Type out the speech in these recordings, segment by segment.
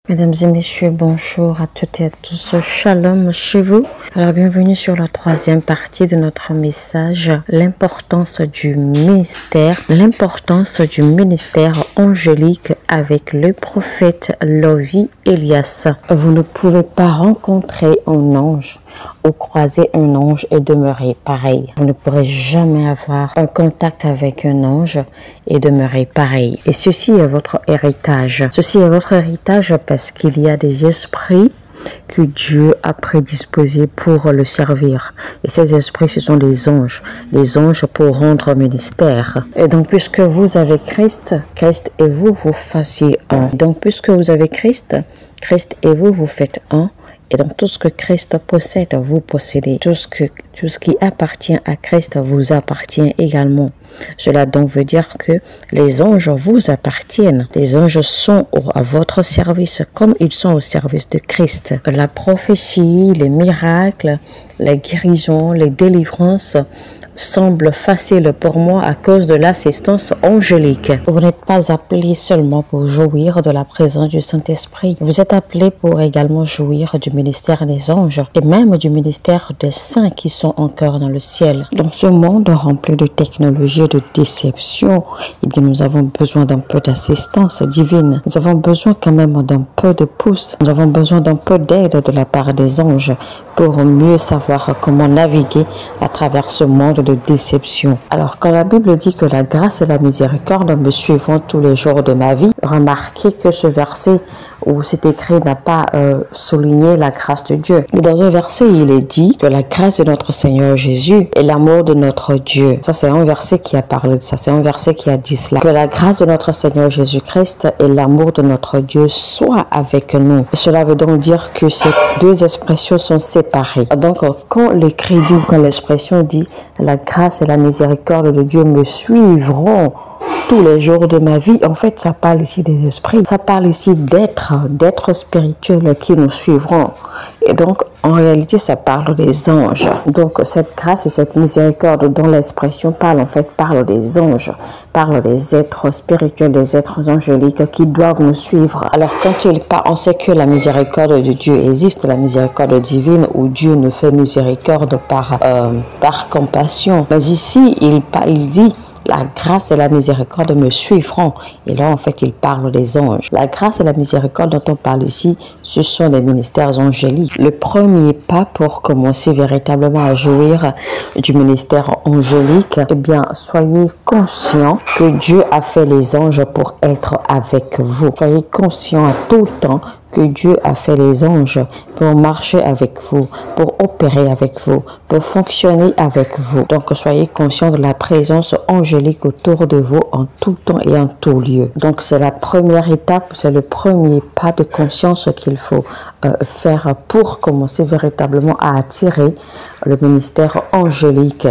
Mesdames et messieurs, bonjour à toutes et à tous. Shalom chez vous. Alors, bienvenue sur la troisième partie de notre message, l'importance du ministère angélique avec le prophète Lovi Elias. Vous ne pouvez pas rencontrer un ange ou croiser un ange et demeurer pareil. Vous ne pourrez jamais avoir un contact avec un ange et demeurer pareil. Et ceci est votre héritage. Ceci est votre héritage parce qu'il y a des esprits que Dieu a prédisposés pour le servir. Et ces esprits, ce sont les anges pour rendre ministère. Et donc, puisque vous avez Christ, Christ et vous, vous fassiez un. Donc, puisque vous avez Christ, Christ et vous, vous faites un. Et donc, tout ce que Christ possède, vous possédez. Tout ce qui appartient à Christ vous appartient également. Cela donc veut dire que les anges vous appartiennent. Les anges sont à votre service comme ils sont au service de Christ. La prophétie, les miracles, les guérisons, les délivrances semble facile pour moi à cause de l'assistance angélique. Vous n'êtes pas appelé seulement pour jouir de la présence du Saint-Esprit. Vous êtes appelé pour également jouir du ministère des anges et même du ministère des saints qui sont encore dans le ciel. Dans ce monde rempli de technologies et de déception, eh bien, nous avons besoin d'un peu d'assistance divine. Nous avons besoin quand même d'un peu de pouce. Nous avons besoin d'un peu d'aide de la part des anges pour mieux savoir comment naviguer à travers ce monde de déception. Alors, quand la Bible dit que la grâce et la miséricorde me suivront tous les jours de ma vie, remarquez que ce verset où c'est écrit n'a pas souligné la grâce de Dieu. Et dans un verset, il est dit que la grâce de notre Seigneur Jésus et l'amour de notre Dieu. Ça, c'est un verset qui a parlé de ça. C'est un verset qui a dit cela. Que la grâce de notre Seigneur Jésus-Christ et l'amour de notre Dieu soient avec nous. Et cela veut donc dire que ces deux expressions sont séparées. Donc, quand l'écrit dit, quand l'expression dit la grâce et la miséricorde de Dieu me suivront tous les jours de ma vie, en fait, ça parle ici des esprits. Ça parle ici d'êtres spirituels qui nous suivront. Et donc, en réalité, ça parle des anges. Donc, cette grâce et cette miséricorde dont l'expression parle, en fait, parle des anges, parle des êtres spirituels, des êtres angéliques qui doivent nous suivre. Alors, quand il parle, on sait que la miséricorde de Dieu existe, la miséricorde divine où Dieu nous fait miséricorde par compassion. Mais ici, il dit la grâce et la miséricorde me suivront. Et là, en fait, il parle des anges. La grâce et la miséricorde dont on parle ici, ce sont des ministères angéliques. Le premier pas pour commencer véritablement à jouir du ministère angélique, eh bien, soyez conscients que Dieu a fait les anges pour être avec vous. Soyez conscients à tout temps que Dieu a fait les anges pour marcher avec vous, pour opérer avec vous, pour fonctionner avec vous. Donc, soyez conscients de la présence angélique autour de vous en tout temps et en tout lieu. Donc, c'est la première étape, c'est le premier pas de conscience qu'il faut faire pour commencer véritablement à attirer le ministère angélique.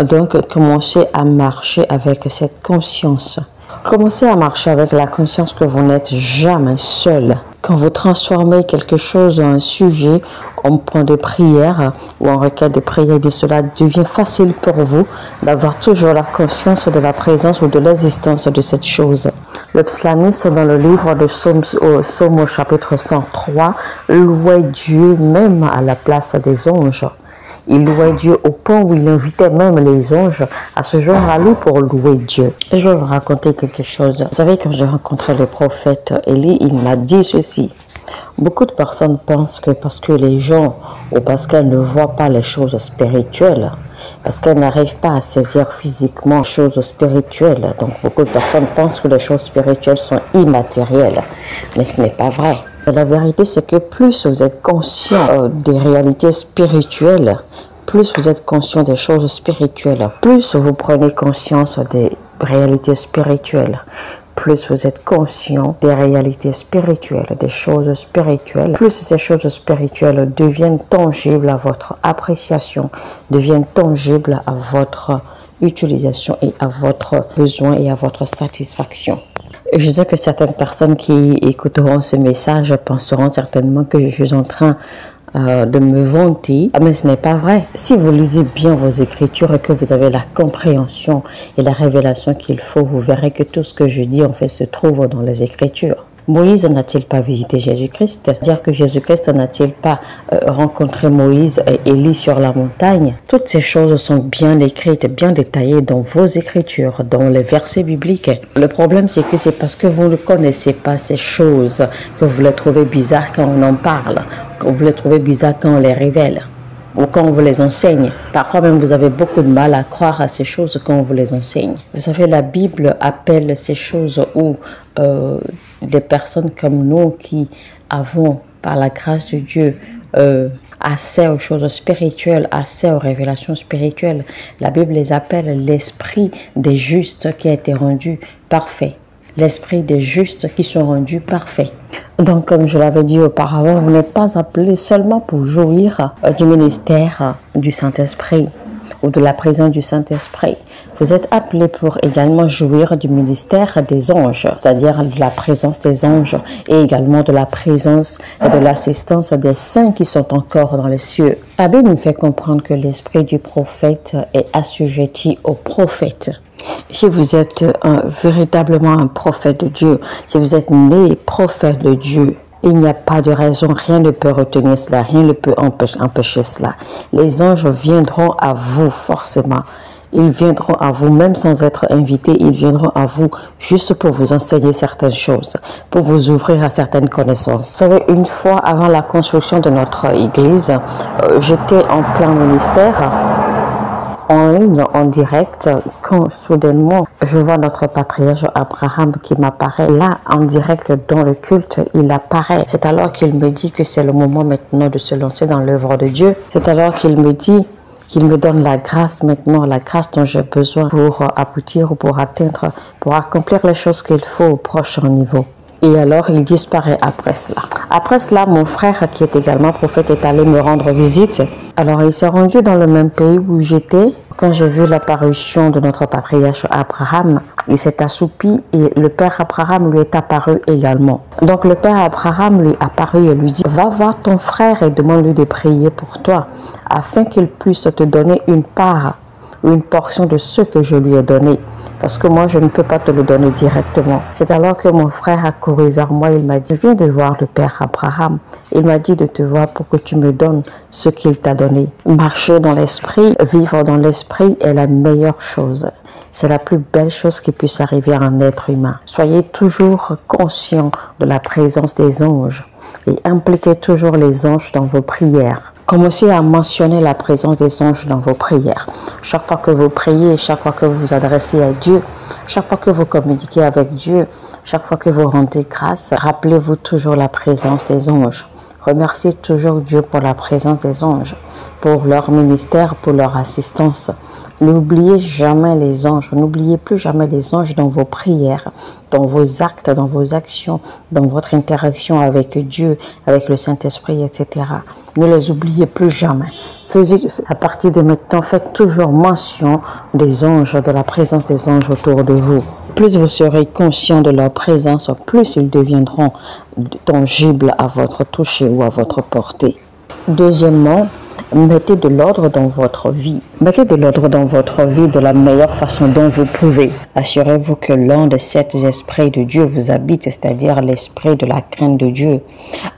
Donc, commencez à marcher avec cette conscience. Commencez à marcher avec la conscience que vous n'êtes jamais seul. Quand vous transformez quelque chose en un sujet, en point de prière ou en requête de prière, bien cela devient facile pour vous d'avoir toujours la conscience de la présence ou de l'existence de cette chose. Le psalmiste dans le livre de Psaume au chapitre 103 louait Dieu même à la place des anges. Il louait Dieu au point où il invitait même les anges à se joindre à lui pour louer Dieu. Et je vais vous raconter quelque chose. Vous savez, quand j'ai rencontré le prophète Élie, il m'a dit ceci. Beaucoup de personnes pensent que parce que les gens, ou parce qu'elles ne voient pas les choses spirituelles, parce qu'elles n'arrivent pas à saisir physiquement les choses spirituelles, donc beaucoup de personnes pensent que les choses spirituelles sont immatérielles. Mais ce n'est pas vrai. La vérité, c'est que plus vous êtes conscient des réalités spirituelles, plus vous êtes conscient des choses spirituelles, plus vous prenez conscience des réalités spirituelles, plus vous êtes conscient des réalités spirituelles, des choses spirituelles, plus ces choses spirituelles deviennent tangibles à votre appréciation, deviennent tangibles à votre utilisation et à votre besoin et à votre satisfaction. Je sais que certaines personnes qui écouteront ce message penseront certainement que je suis en train de me vanter, mais ce n'est pas vrai. Si vous lisez bien vos écritures et que vous avez la compréhension et la révélation qu'il faut, vous verrez que tout ce que je dis en fait se trouve dans les écritures. Moïse n'a-t-il pas visité Jésus-Christ? Dire que Jésus-Christ n'a-t-il pas rencontré Moïse et Élie sur la montagne? Toutes ces choses sont bien écrites, bien détaillées dans vos écritures, dans les versets bibliques. Le problème, c'est que c'est parce que vous ne connaissez pas ces choses que vous les trouvez bizarres quand on en parle, que vous les trouvez bizarres quand on les révèle ou quand on vous les enseigne. Parfois même, vous avez beaucoup de mal à croire à ces choses quand on vous les enseigne. Vous savez, la Bible appelle ces choses où des personnes comme nous qui avons, par la grâce de Dieu, accès aux choses spirituelles, accès aux révélations spirituelles. La Bible les appelle l'esprit des justes qui a été rendu parfait. L'esprit des justes qui sont rendus parfaits. Donc, comme je l'avais dit auparavant, vous n'êtes pas appelé seulement pour jouir du ministère du Saint-Esprit ou de la présence du Saint-Esprit. Vous êtes appelé pour également jouir du ministère des anges, c'est-à-dire de la présence des anges et également de la présence et de l'assistance des saints qui sont encore dans les cieux. La Bible nous fait comprendre que l'esprit du prophète est assujetti au prophète. Si vous êtes véritablement un prophète de Dieu, si vous êtes né prophète de Dieu, il n'y a pas de raison, rien ne peut retenir cela, rien ne peut empêcher cela. Les anges viendront à vous forcément. Ils viendront à vous, même sans être invités, ils viendront à vous juste pour vous enseigner certaines choses, pour vous ouvrir à certaines connaissances. Vous savez, une fois avant la construction de notre église, j'étais en plein ministère, en ligne, en direct, quand soudainement je vois notre patriarche Abraham qui m'apparaît là en direct dans le culte, il apparaît. C'est alors qu'il me dit que c'est le moment maintenant de se lancer dans l'œuvre de Dieu. C'est alors qu'il me dit qu'il me donne la grâce maintenant, la grâce dont j'ai besoin pour aboutir ou pour atteindre, pour accomplir les choses qu'il faut au prochain niveau. Et alors, il disparaît après cela. Après cela, mon frère, qui est également prophète, est allé me rendre visite. Alors, il s'est rendu dans le même pays où j'étais. Quand j'ai vu l'apparition de notre patriarche Abraham, il s'est assoupi et le père Abraham lui est apparu également. Donc, le père Abraham lui est apparu et lui dit « Va voir ton frère et demande-lui de prier pour toi, afin qu'il puisse te donner une part, une portion de ce que je lui ai donné. » Parce que moi, je ne peux pas te le donner directement. C'est alors que mon frère a couru vers moi. Il m'a dit, viens de voir le père Abraham. Il m'a dit de te voir pour que tu me donnes ce qu'il t'a donné. Marcher dans l'esprit, vivre dans l'esprit est la meilleure chose. C'est la plus belle chose qui puisse arriver à un être humain. Soyez toujours conscient de la présence des anges et impliquez toujours les anges dans vos prières. Commencez à mentionner la présence des anges dans vos prières. Chaque fois que vous priez, chaque fois que vous vous adressez à Dieu, chaque fois que vous communiquez avec Dieu, chaque fois que vous rendez grâce, rappelez-vous toujours la présence des anges. Remerciez toujours Dieu pour la présence des anges, pour leur ministère, pour leur assistance. N'oubliez jamais les anges, n'oubliez plus jamais les anges dans vos prières, dans vos actes, dans vos actions, dans votre interaction avec Dieu, avec le Saint-Esprit, etc. Ne les oubliez plus jamais. À partir de maintenant, faites toujours mention des anges, de la présence des anges autour de vous. Plus vous serez conscient de leur présence, plus ils deviendront tangibles à votre toucher ou à votre portée. Deuxièmement, mettez de l'ordre dans votre vie. Mettez de l'ordre dans votre vie de la meilleure façon dont vous pouvez. Assurez-vous que l'un des 7 esprits de Dieu vous habite, c'est-à-dire l'esprit de la crainte de Dieu.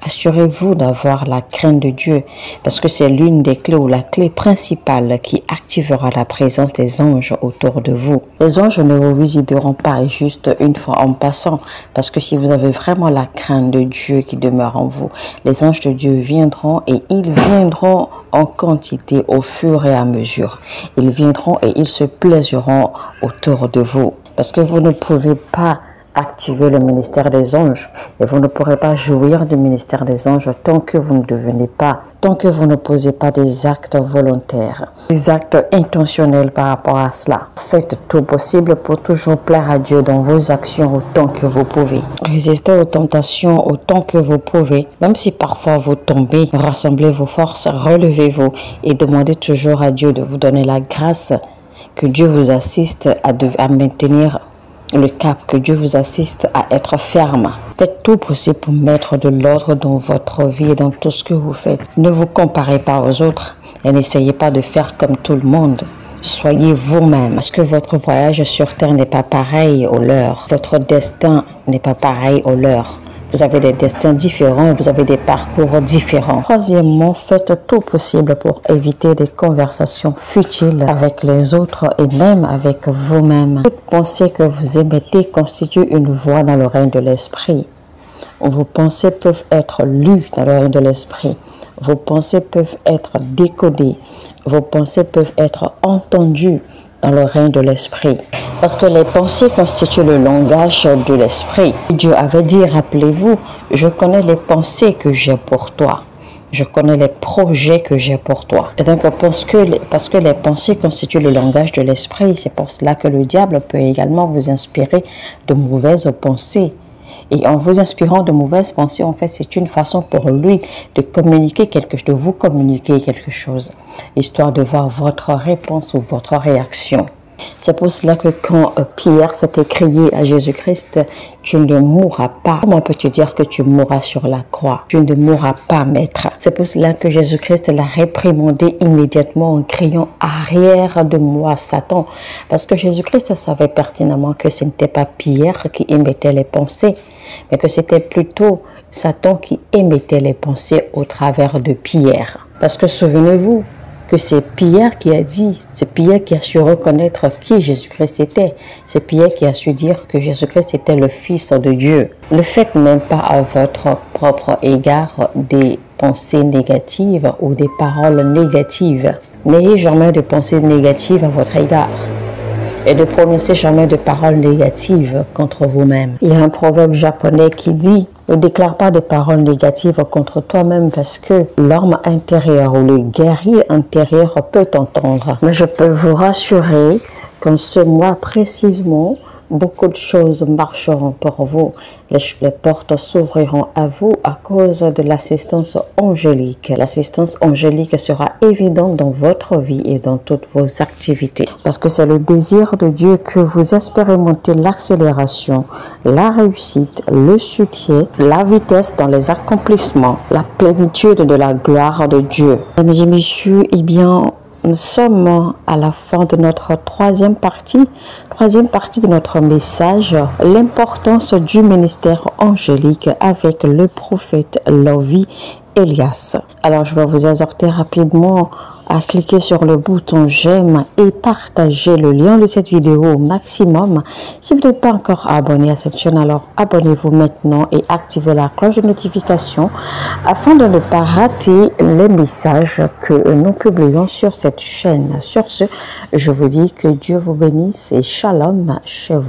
Assurez-vous d'avoir la crainte de Dieu, parce que c'est l'une des clés ou la clé principale qui activera la présence des anges autour de vous. Les anges ne vous visiteront pas juste une fois en passant, parce que si vous avez vraiment la crainte de Dieu qui demeure en vous, les anges de Dieu viendront et ils viendront en quantité au fur et à mesure. Ils viendront et ils se plairont autour de vous. Parce que vous ne pouvez pas activer le ministère des anges et vous ne pourrez pas jouir du ministère des anges tant que vous ne devenez pas, tant que vous ne posez pas des actes volontaires, des actes intentionnels par rapport à cela. Faites tout possible pour toujours plaire à Dieu dans vos actions autant que vous pouvez. Résistez aux tentations autant que vous pouvez, même si parfois vous tombez, rassemblez vos forces, relevez-vous et demandez toujours à Dieu de vous donner la grâce, que Dieu vous assiste à maintenir le cap, que Dieu vous assiste à être ferme. Faites tout possible pour mettre de l'ordre dans votre vie et dans tout ce que vous faites. Ne vous comparez pas aux autres et n'essayez pas de faire comme tout le monde. Soyez vous-même, parce que votre voyage sur terre n'est pas pareil au leur. Votre destin n'est pas pareil au leur. Vous avez des destins différents, vous avez des parcours différents. Troisièmement, faites tout possible pour éviter des conversations futiles avec les autres et même avec vous-même. Toute pensée que vous émettez constitue une voix dans le règne de l'esprit. Vos pensées peuvent être lues dans le règne de l'esprit. Vos pensées peuvent être décodées. Vos pensées peuvent être entendues dans le règne de l'esprit. Parce que les pensées constituent le langage de l'esprit. Dieu avait dit, rappelez-vous, je connais les pensées que j'ai pour toi. Je connais les projets que j'ai pour toi. Et donc, parce que les pensées constituent le langage de l'esprit, c'est pour cela que le diable peut également vous inspirer de mauvaises pensées. Et en vous inspirant de mauvaises pensées, en fait, c'est une façon pour lui de communiquer quelque chose, de vous communiquer quelque chose, histoire de voir votre réponse ou votre réaction. C'est pour cela que quand Pierre s'est écrié à Jésus-Christ, tu ne mourras pas. Comment peux-tu dire que tu mourras sur la croix? Tu ne mourras pas, maître. C'est pour cela que Jésus-Christ l'a réprimandé immédiatement en criant « Arrière de moi, Satan ». Parce que Jésus-Christ savait pertinemment que ce n'était pas Pierre qui émettait les pensées, mais que c'était plutôt Satan qui émettait les pensées au travers de Pierre. Parce que souvenez-vous, que c'est Pierre qui a dit, c'est Pierre qui a su reconnaître qui Jésus-Christ était. C'est Pierre qui a su dire que Jésus-Christ était le Fils de Dieu. Ne faites même pas à votre propre égard des pensées négatives ou des paroles négatives. N'ayez jamais de pensées négatives à votre égard. Et ne prononcez jamais de paroles négatives contre vous-même. Il y a un proverbe japonais qui dit « Ne déclare pas de paroles négatives contre toi-même parce que l'homme intérieur ou le guerrier intérieur peut t'entendre. » Mais je peux vous rassurer qu'en ce mois précisément, beaucoup de choses marcheront pour vous. Les portes s'ouvriront à vous à cause de l'assistance angélique. L'assistance angélique sera évidente dans votre vie et dans toutes vos activités. Parce que c'est le désir de Dieu que vous expérimentez l'accélération, la réussite, le succès, la vitesse dans les accomplissements, la plénitude de la gloire de Dieu. Mesdames et messieurs, eh bien, nous sommes à la fin de notre troisième partie de notre message, l'importance du ministère angélique avec le prophète Lovie Elias. Alors, je vais vous exhorter rapidement à cliquer sur le bouton j'aime et partager le lien de cette vidéo au maximum. Si vous n'êtes pas encore abonné à cette chaîne, alors abonnez-vous maintenant et activez la cloche de notification afin de ne pas rater les messages que nous publions sur cette chaîne. Sur ce, je vous dis que Dieu vous bénisse et shalom chez vous.